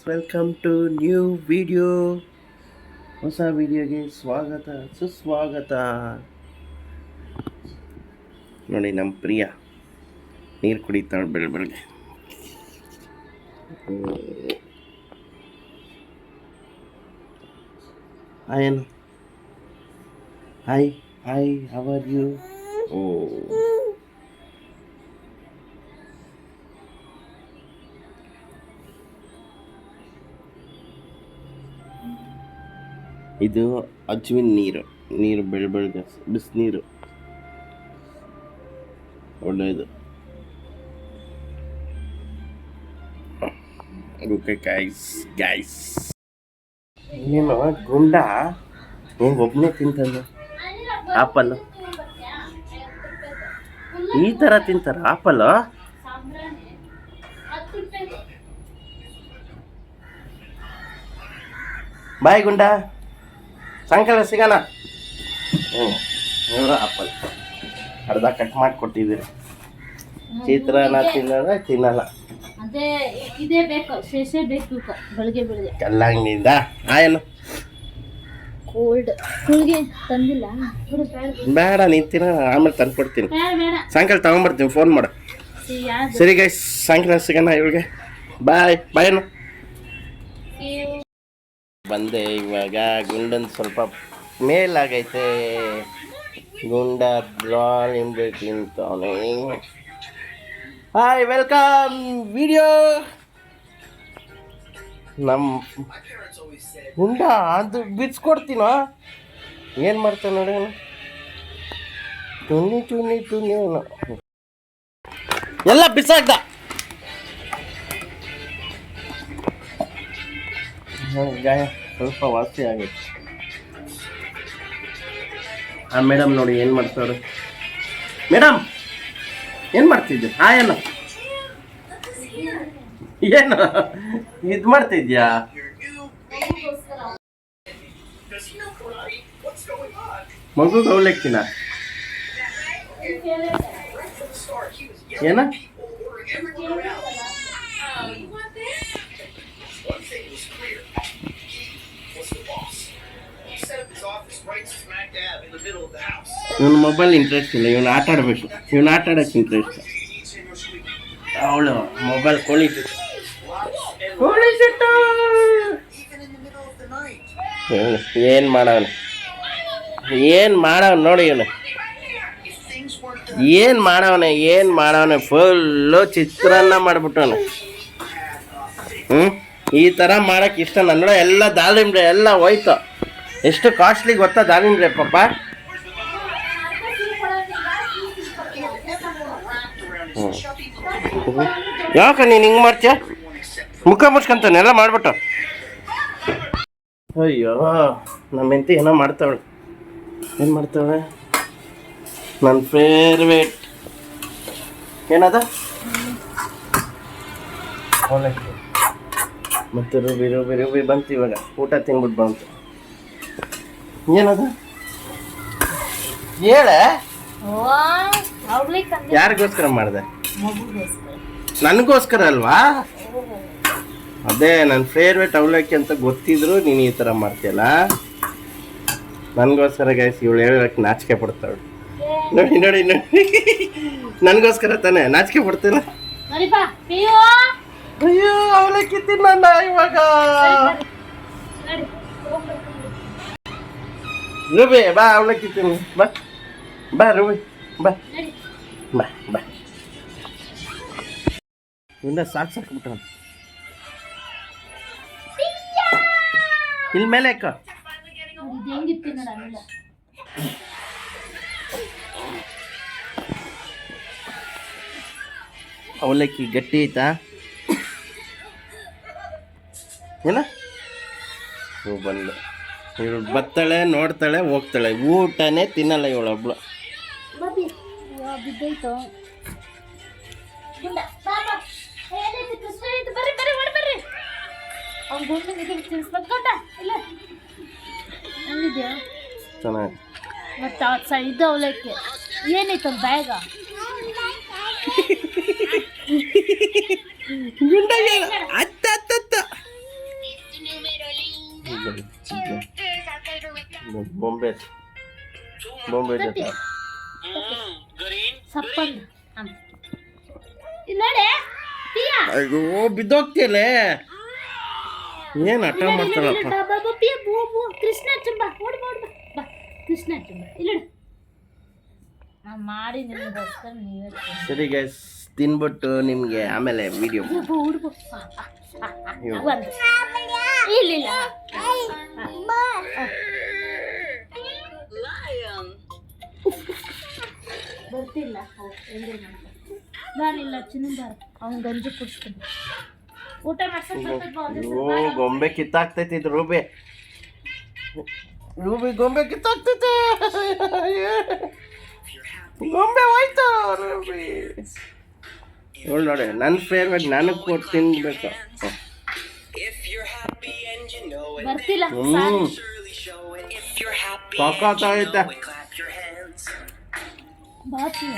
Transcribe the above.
Welcome to new video. ಹೊಸ ವಿಡಿಯೋಗೆ ಸ್ವಾಗತ ಸುಸ್ವಾಗತ. ನೋಡಿ ನಮ್ಮ ಪ್ರಿಯ ನೀರು ಕುಡಿತಾಳೆ ಬೆಳಗ್ಗೆ. ಏನು hi hi, how are you? ಓ, ಇದು ಅಜ್ವಿನ್ ನೀರು ಬೆಳಗ್ಗೆ ಬಿಸಿನೀರು ಒಳ್ಳೆಯದು. ಓಕೆ ಗೈಸ್ ಏನು ಗುಂಡ ಹೆಂಗೆ ಒಬ್ಬನೇ ತಿಂತಾನೆ ಆಪಲ್? ಈ ಥರ ತಿಂತಾರ ಆಪಲ್? ಬಾಯ್ ಗುಂಡ, ಸಾಯಂಕಾಲ ಸಿಗೋಣ. ಇವರು ಆಪಲ್ ಅರ್ಧ ಕಟ್ ಮಾಡಿ ಕೊಟ್ಟಿದ್ದೀರಿ. ಚಿತ್ರಾನ್ನ ತಿನ್ನಲ್ಲ ಕಲ್ಲಂಗಡಿಯಿಂದ. ಆಯನು ಕೋಲ್ಡ್ ತಂದಿಲ್ಲ, ಬೇಡ, ನೀನು ತಿನ್ನ, ಆಮೇಲೆ ತಂದು ಕೊಡ್ತೀನಿ. ಸಾಯಂಕಾಲ ತಗೊಂಬರ್ತೀನಿ, ಫೋನ್ ಮಾಡು. ಸರಿ ಗೈಸ್, ಸಾಯಂಕಾಲ ಸಿಗೋಣ. ಇವಳಿಗೆ ಬಾಯ್ ಬಾಯನು. ಬಂದೆ ಇವಾಗ. ಗುಂಡನ್ ಸ್ವಲ್ಪ ಮೇಲಾಗೈತೆ. ಗುಂಡ ದಾಳಿಂಬೆ ತಿಂತಾನೆ. Hi, welcome video. ನಮ್ಮ ಗುಂಡ ಅದು ಬಿಡ್ಸ್ಕೊಡ್ತೀನೋ, ಏನು ಮಾಡ್ತಾನೆ ನೋಡಿ. ತುನಿ ಎಲ್ಲ ಬಿಸಾಕ್ದ. ಗಾಯ ಸ್ವಲ್ಪ ವಾಸಿ ಆಗೈತೆ. ಆ ಮೇಡಮ್ ನೋಡಿ ಏನು ಮಾಡ್ತಾವ್ರೆ. ಮೇಡಮ್ ಏನು ಮಾಡ್ತಿದ್ದೆ? ಏನು ಏನು ಇದು ಮಾಡ್ತಿದ್ಯಾ? ಮಗುಗೆ ಅವಲಕ್ಕಿನ ಏನ? ಇವನು ಮೊಬೈಲ್ ಇಂಟ್ರೆಸ್ಟ್ ಇಲ್ಲ, ಇವನು ಆಟ ಆಡಬೇಕು. ಇವನು ಆಟ ಆಡೋಕ್ಕೆ ಇಂಟ್ರೆಸ್ಟ್. ಅವಳು ಮೊಬೈಲ್ ಕೋಳಿಸಿಟ್ಟು ಏನು ಮಾಡವನು ನೋಡಿ. ಇವನು ಏನು ಮಾಡವನೆ ಫುಲ್ಲು ಚಿತ್ರಾನ್ನ ಮಾಡ್ಬಿಟ್ಟವನು. ಈ ಥರ ಮಾಡೋಕ್ಕೆ ಇಷ್ಟ ನನ್ನ. ಎಲ್ಲ ದಾಳಿಂಬ್ರೆ ಎಲ್ಲ ಹೋಯ್ತು. ಎಷ್ಟು ಕಾಸ್ಟ್ಲಿ ಗೊತ್ತಾ ದಾಳಿಂಬ್ರೆ ಪಾಪ. ಯಾಕ ನೀನು ಹಿಂಗೆ ಮಾಡ್ತೀಯ? ಮುಖ ಮುಚ್ಕೊಂತಾನೆ ಎಲ್ಲ ಮಾಡ್ಬಿಟ್ಟು. ಅಯ್ಯೋ, ನಮ್ಮ ಹೆಂಡತಿ ಏನೋ ಮಾಡ್ತಾವಳೆ. ಏನು ಮಾಡ್ತಾವಳೆ? ನನ್ನ ಫೇವ್ರೇಟ್ ಏನದ ಅವಲಕ್ಕಿ. ಮತ್ತು ರುಬಿ ಬಂತು ಇವಾಗ. ಊಟ ತಿನ್ಬಿಟ್ಟು ಬಂತು. ಏನದ ಹೇಳೆ? ಯಾರಿಗೋಸ್ಕರ ಮಾಡಿದೆ? ನನಗೋಸ್ಕರ ಅಲ್ವಾ? ಅದೇ ನನ್ನ ಫೇವ್ರೇಟ್ ಅವಲಕ್ಕಿ ಅಂತ ಗೊತ್ತಿದ್ರು ನೀನು ಈ ಥರ ಮಾಡ್ತೀಯಲ್ಲ. ನನಗೋಸ್ಕರ ಗೈಸ್. ಇವಳು ಹೇಳಕ್ಕೆ ನಾಚಿಕೆ ಪಡ್ತಾಳು. ನೋಡಿ ನನಗೋಸ್ಕರ ತಾನೆ ನಾಚಿಕೆ ಪಡ್ತೀರ? ಅಯ್ಯೋ, ಅವಲಕ್ಕಿ ತಿನ್ನಲ್ಲ ಇವಾಗ. ರುಬಿ ಬಾ, ಅವಲಕ್ಕಿ ತಿನ್ನು. ಬಾ ರುಬಿ, ಬಾ. ಇನ್ನ ಸಾಕ್ಬಿಟ್ಟ. ಇಲ್ಲಿ ಮೇಲೆ ಅಕ್ಕ ಅವಲಕ್ಕಿ ಗಟ್ಟಿ ಐತಾ? ಏನ ಬಂದು ಇವಳು ಬರ್ತಾಳೆ, ನೋಡ್ತಾಳೆ, ಹೋಗ್ತಾಳೆ. ಊಟನೇ ತಿನ್ನಲ್ಲ ಇವಳೊಬ್ಳು. ಚೆನ್ನಾಗಿ ಇದು ಅವಲಕ್ಕಿ ಏನೈತ ಬ್ಯಾಗ? ಗುಂಡ ಅತ್ತ ಬೊಂಬೆ ಬೊಂಬೆ ಜೊತೆ ಸಪ್ಪಂದು ನೋಡಿ ಪಿಯಾ ಅಯ್ಯೋ ಬಿದ್ದೋಗ್ತಿಯಲ್ಲೇ ಏನು ಹಠ ಮಾಡ್ತಾರಪ್ಪ. ಕೃಷ್ಣ ಚುಂಬ ಓಡ್ ಬಾ ಕೃಷ್ಣ ಚುಂಬ ಇಲ್ಲ ನಾ ಮಾಡಿ ನಿಮ್ಗೋಸ್ಕರ ನೀವೇ ಸರಿ ಗೈಸ್ ತಿನ್ಬಿಟ್ಟು ನಿಮಗೆ ಆಮೇಲೆ ವಿಡಿಯೋ ಹುಡುಗು ಇಲ್ಲ ಬರ್ತಿಲ್ಲ ನಾನಿಲ್ಲ ಚಿನ್ನದಾರ ಅವ್ನು ಗಂಜಿ ಕುಡಿಸ್ತೀನಿ ಊಟ ಓ ಗೊಂಬೆ ಕಿತ್ತಾಗ್ತೈತಿ ಇದು ರೂಬಿ ಗೊಂಬೆ ಕಿತ್ತಾಗ್ತೈತೆ ಗೊಂಬೆ ಹೋಯ್ತು ರೂಬಿ ನೋಡಿ ನೋಡಿ ನನ್ನ ಫೇವ್ರೆಟ್ ನನಗೆ ಕೊಟ್ಟು ತಿನ್ಬೇಕು. ಬರ್ತಿಲ್ಲ ಸಾಕಾಗ್ತೈತೆ ಬಾಚಿಯ